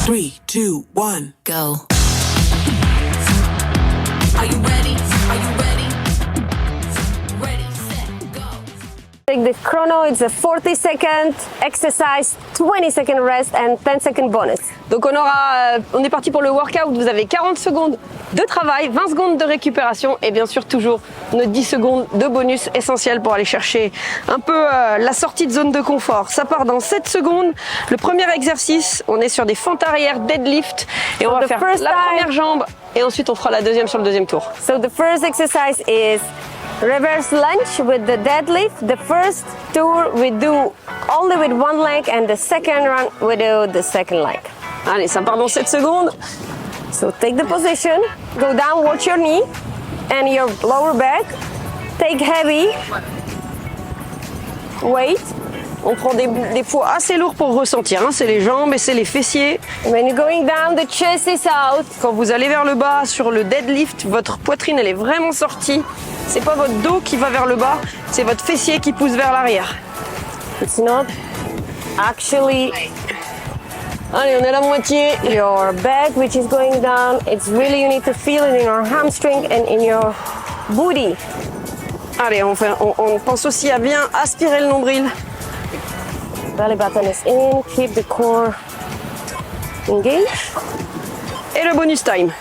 3, 2, 1, go. Are you ready? Are you ready? Ready, set, go. Take the chrono, it's a 40-second exercise, 20-second rest and 10-second bonus. Donc on est parti pour le workout, vous avez 40 secondes de travail, 20 secondes de récupération et bien sûr toujours nos 10 secondes de bonus essentiels pour aller chercher un peu la sortie de zone de confort. Ça part dans 7 secondes. Le premier exercice, on est sur des fentes arrière deadlift et on va faire la première jambe et ensuite on fera la deuxième sur le deuxième tour. So the first exercise is reverse lunge with the deadlift. The first tour we do only with one leg and the second run we do the second leg. Allez, ça part dans 7 secondes. So take the position, go down, watch your knee and your lower back. Take heavy weight. On prend des poids assez lourds pour ressentir, hein. C'est les jambes et c'est les fessiers. When you're going down, the chest is out. Quand vous allez vers le bas sur le deadlift, votre poitrine elle est vraiment sortie. C'est pas votre dos qui va vers le bas, c'est votre fessier qui pousse vers l'arrière. It's not actually Allez, on est à la moitié. your back which is going down. It's really, you need to feel it in your hamstring and in your booty. Allez, on pense aussi à bien aspirer le nombril. Belly button is in, keep the core engaged. Et le bonus time.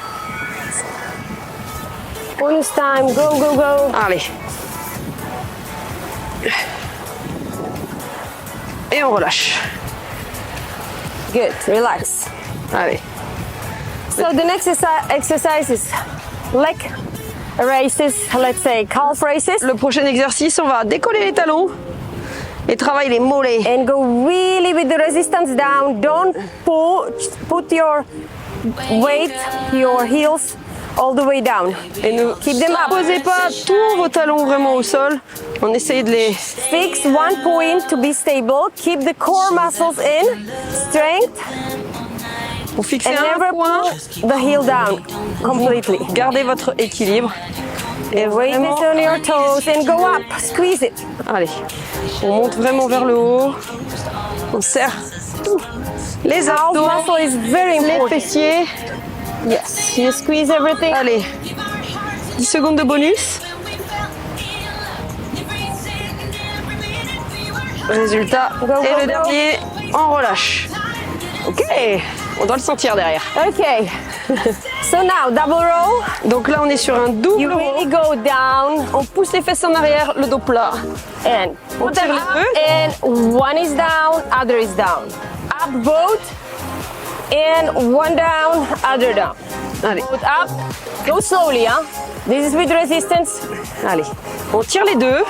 Bonus time, go, go, go. Allez. Et on relâche. Good, relax. Allez. So the next exercise is leg raises, let's say calf raises. Le prochain exercice, on va décoller les talons et travailler les mollets. And go really with the resistance down. Don't put your weight, your heels all the way down. Et ne Keep them up. posez pas tous vos talons vraiment au sol. On essaye de les... Fix one point to be stable. Keep the core muscles in, strength, Vous fixez and un never point. pull the heel down completely. Gardez votre équilibre. Et Weight vraiment... is on your toes and go up. Squeeze it. Allez. On monte vraiment vers le haut. On serre tout. Les Calf abdos, muscle is very les important. fessiers. Yes, you squeeze everything. Allez. 10 secondes de bonus. Résultat. Go, Et go, le go. dernier, on relâche. Ok. On doit le sentir derrière. Okay. So now double row. Donc là, on est sur un double You row. really go down On pousse les fesses en arrière, le dos plat. and On put tire them les up deux. and one is down, other is down. Up both and one down, other down. Allez. Both up. Go slowly, huh? This is with resistance. Allez. On tire les deux.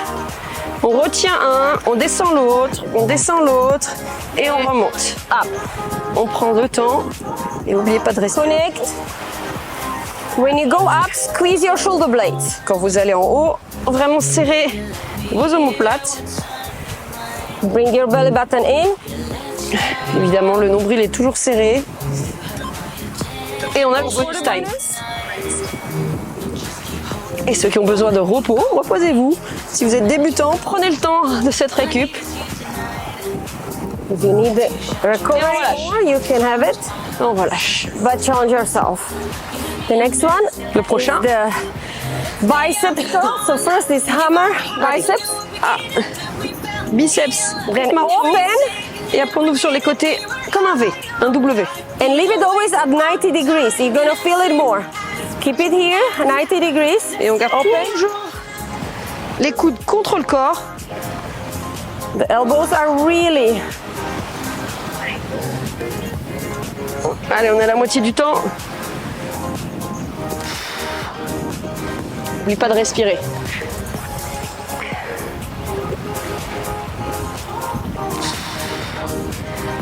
On retient un, on descend l'autre et on remonte. Up. On prend le temps et n'oubliez pas de respirer. Connect. When you go up, squeeze your shoulder blades. Quand vous allez en haut, vraiment serrez vos omoplates. Bring your belly button in. Évidemment, le nombril est toujours serré. Et on a le bonus time. Et ceux qui ont besoin de repos, reposez-vous. Si vous êtes débutant, prenez le temps de cette récup. If you need the recovery more, you can have it, On relâche. but challenge yourself. The next one Le prochain. is the bicep curl. So first is hammer biceps. Ah. Biceps. Then Marteau. open Et après on ouvre sur les côtés comme un V, un W. and leave it always at 90 degrees. You're gonna feel it more. Keep it here, 90 degrees. Et on garde toujours les coudes contre le corps. The elbows are really Allez, on est à la moitié du temps. N'oublie pas de respirer.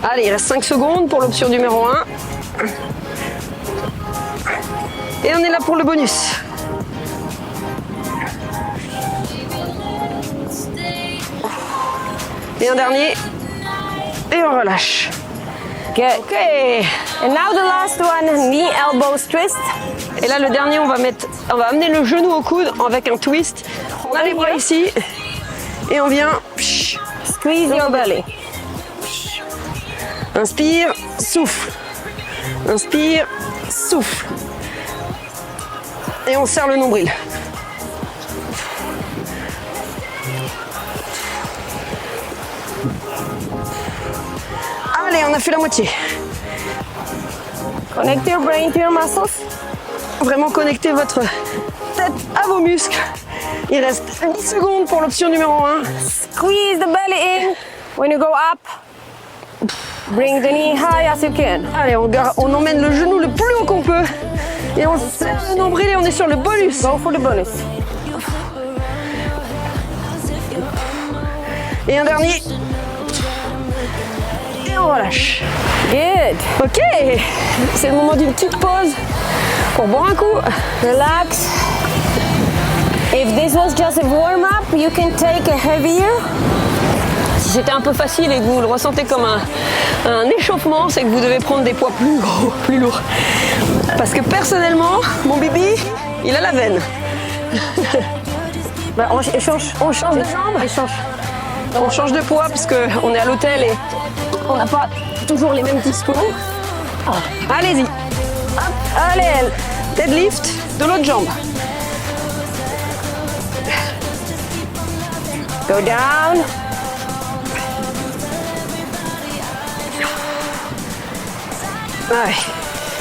Allez, il reste 5 secondes pour l'option numéro 1. Et on est là pour le bonus. Et un dernier. Et on relâche. good. Ok. And now the last one, knee elbows twist. Et là, le dernier, on va amener le genou au coude avec un twist. On a les bras ici. Et on vient. Squeeze your belly. Inspire, souffle. Inspire, souffle. Et on serre le nombril. Allez, on a fait la moitié. Connect your brain to your muscles. Vraiment connectez votre tête à vos muscles. Il reste 10 secondes pour l'option numéro 1. Squeeze the belly in. When you go up, bring the knee high as you can. Allez, on emmène le genou le plus haut qu'on peut. Et on serre le nombril et on est sur le bonus. Go for the bonus. Et un dernier. Et on relâche. Good. Ok, c'est le moment d'une petite pause pour boire un coup. Relax. If this was just a warm-up, you can take a heavier. Si c'était un peu facile et que vous le ressentez comme un échauffement, c'est que vous devez prendre des poids plus gros, plus lourds. Parce que personnellement, mon bibi, il a la veine. Bah, on change de jambe. On change de poids parce qu'on est à l'hôtel et on n'a pas toujours les mêmes dispos. Allez-y. Hop, allez, deadlift de l'autre jambe. Go down. Allez.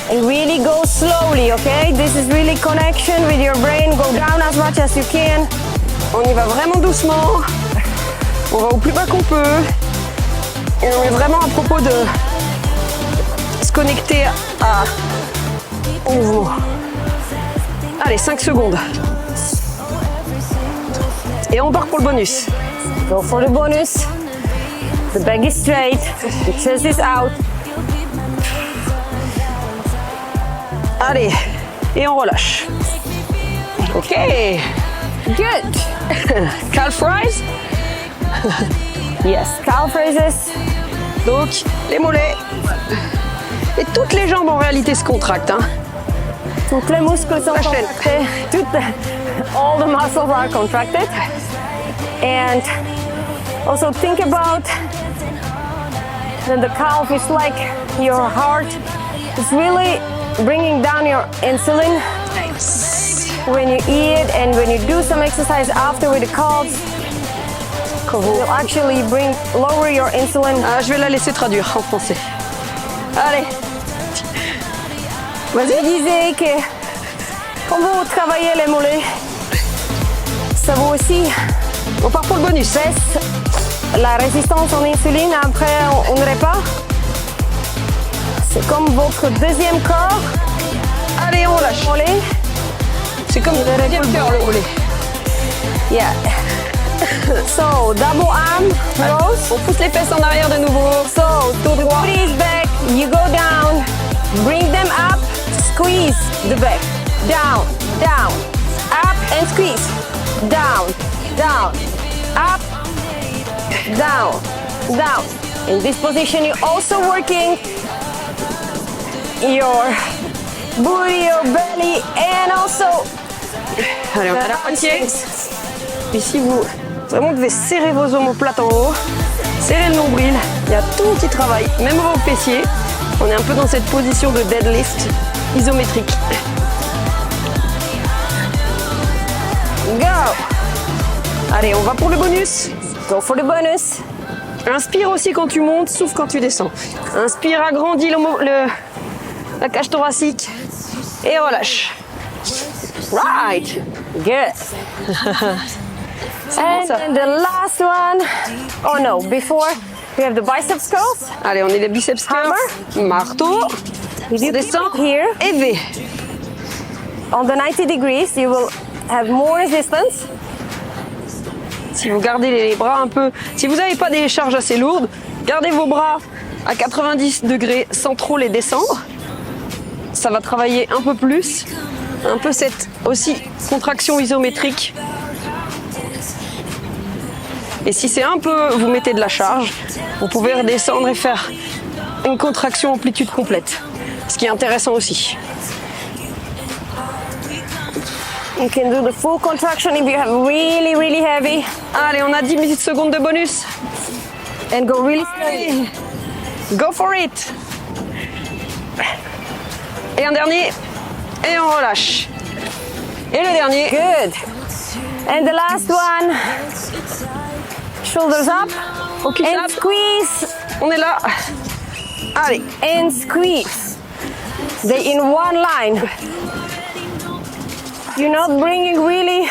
And really go slowly, okay? This is really connection with your brain. Go down as much as you can. On y va vraiment doucement. On va au plus bas qu'on peut. Et on est vraiment à propos de se connecter au mouvement. Allez, 5 secondes. Et on part pour le bonus. Go for the bonus. The back is straight. The chest is out. Allez, et on relâche. Ok. Good. Calf rise. Yes, calf raises. Donc, les mollets. Et toutes les jambes en réalité se contractent. Hein. Toutes les muscles sont La chaîne. contractés. All the muscles are contracted. And also think about that the calf is like your heart. It's really bringing down your insulin when you eat and when you do some exercise after with the calves. You'll actually lower your insulin. Ah, je vais la laisser traduire en français. Allez. Je Vas-y. disais que quand vous travaillez les mollets, ça vous aussi On part pour le bonus. baisse la résistance en insuline après un repas. C'est comme votre deuxième corps. Allez, on relâche. Mollet. C'est comme le deuxième cœur, le mollet. Yeah. So, double arm rows. On pousse les fesses en arrière de nouveau. So, Tour droit. booty is back. You go down. Bring them up. Squeeze the back. Down, down. Up and squeeze. Down, down. Up, down, down. In this position, you're also working your booty, your belly, and also Allez, on a la moitié. Ici, vous devez serrer vos omoplates en haut, serrer le nombril. Il y a tout qui travaille, même vos fessiers. On est un peu dans cette position de deadlift isométrique. go. Allez, on va pour le bonus. Go for the bonus. Inspire aussi quand tu montes, souffle quand tu descends. Inspire, agrandis la cage thoracique et relâche. Right. Good. C'est bon, ça. And the last one. Oh no, before we have the biceps curls. Allez, on est les biceps curls. Marteau. You do Descends. here. Et V. On the 90 degrees, you will have more resistance. Si vous gardez les bras un peu, si vous n'avez pas des charges assez lourdes, gardez vos bras à 90 degrés sans trop les descendre. Ça va travailler un peu plus, un peu cette aussi contraction isométrique. Et si c'est un peu, vous mettez de la charge, vous pouvez redescendre et faire une contraction amplitude complète. Ce qui est intéressant aussi. You can do the full contraction if you have really, really heavy. Allez, on a 10 minutes secondes de bonus. And go really slowly. Go for it. Et un dernier. Et on relâche. Et le dernier. Good. And the last one. Shoulders up. Focus And up. squeeze. On est là. Allez. And squeeze. They in one line. You're not bringing really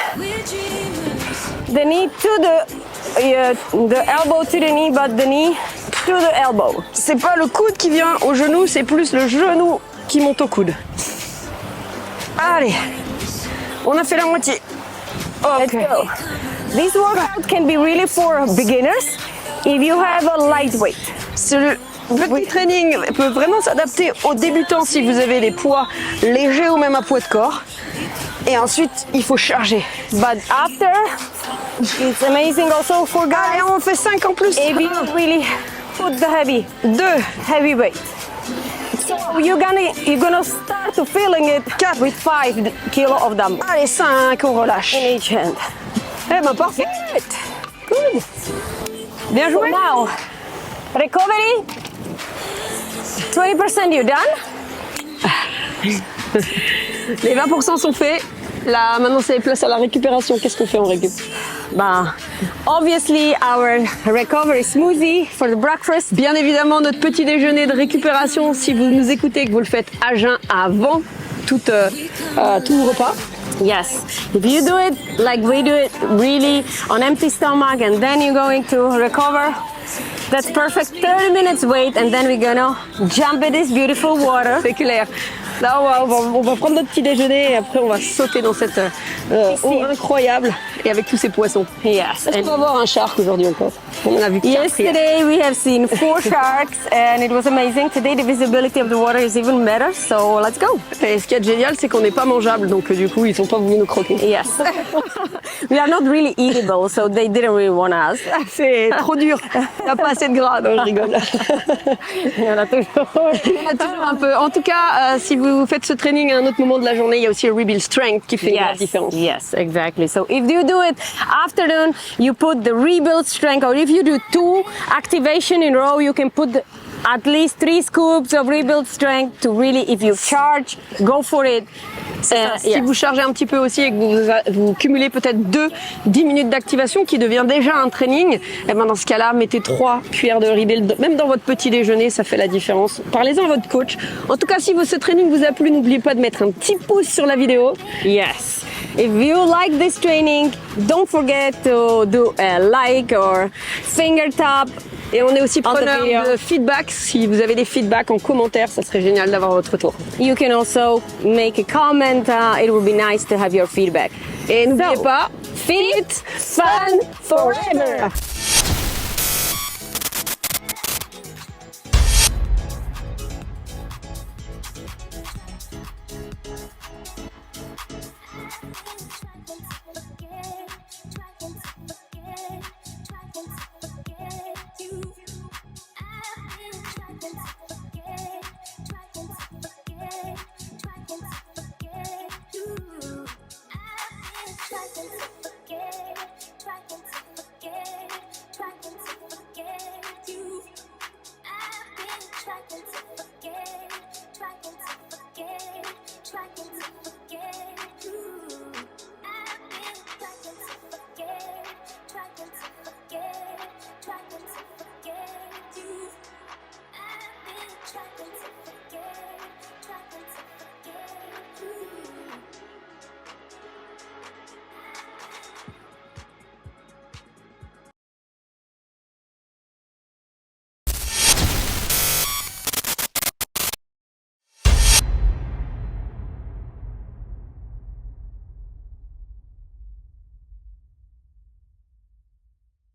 the knee to the elbow to the knee, but the knee to the elbow. C'est pas le coude qui vient au genou, c'est plus le genou qui monte au coude. Allez. On a fait la moitié. Let's go. This workout can be really for beginners if you have a lightweight. Ce petit training peut vraiment s'adapter aux débutants si vous avez des poids légers ou même à poids de corps. Et ensuite, il faut charger. But after, it's amazing also for guys Allez, on fait 5 en plus. if you really put the heavy 2, weight. So you're gonna start to feeling it with 5 kilo of dumbbell allez, 5, on relâche. in each hand. Eh ben, parfait. Good. Bien So joué. now, recovery, 20% you done. Les 20% sont faits. Là, maintenant, c'est place à la récupération. Qu'est-ce qu'on fait en récup? Bah, obviously our recovery smoothie for the breakfast. Bien évidemment, notre petit déjeuner de récupération, si vous nous écoutez, que vous le faites à jeun avant tout repas. Yes, if you do it like we do it, really on empty stomach, and then you're going to recover, that's perfect. 30 minutes wait, and then we're gonna jump in this beautiful water. C'est clair. Là, on va prendre notre petit déjeuner et après, on va sauter dans cette eau incroyable et avec tous ces poissons. Yes. Est-ce qu'on va voir un shark aujourd'hui encore? On en a vu 4 hier. Yesterday we have seen 4 sharks, and it was amazing. Today the visibility of the water is even better, so let's go. Et ce qui est génial, c'est qu'on n'est pas mangeable, donc du coup, ils sont pas voulu nous croquer. Yes. We are not really eatable, so they didn't really want us. C'est trop dur. Il n'y a pas assez de gras, non, je rigole. Il y en a toujours. Il y en a toujours un peu. En tout cas, si vous faites ce training à un autre moment de la journée, il y a aussi le Rebuild Strength qui fait une grande différence. Yes, exactly. So if you do it afternoon, you put the rebuild strength, or if you do 2 activation in a row, you can put at least 3 scoops of rebuild strength to really, if you charge, go for it. Si vous chargez un petit peu aussi et que vous cumulez peut-être 10 minutes d'activation qui devient déjà un training, et ben dans ce cas-là, mettez 3 cuillères de rebuild, même dans votre petit déjeuner, ça fait la différence. Parlez-en à votre coach. En tout cas, si ce training vous a plu, n'oubliez pas de mettre un petit pouce sur la vidéo. Yes. If you like this training, don't forget to do a like or finger tap. Et on est aussi On the preneur video. de feedback. Si vous avez des feedbacks en commentaire, ça serait génial d'avoir votre retour. You can also make a comment. It would be nice to have your feedback. Et n'oubliez So, pas, fit, fun, forever.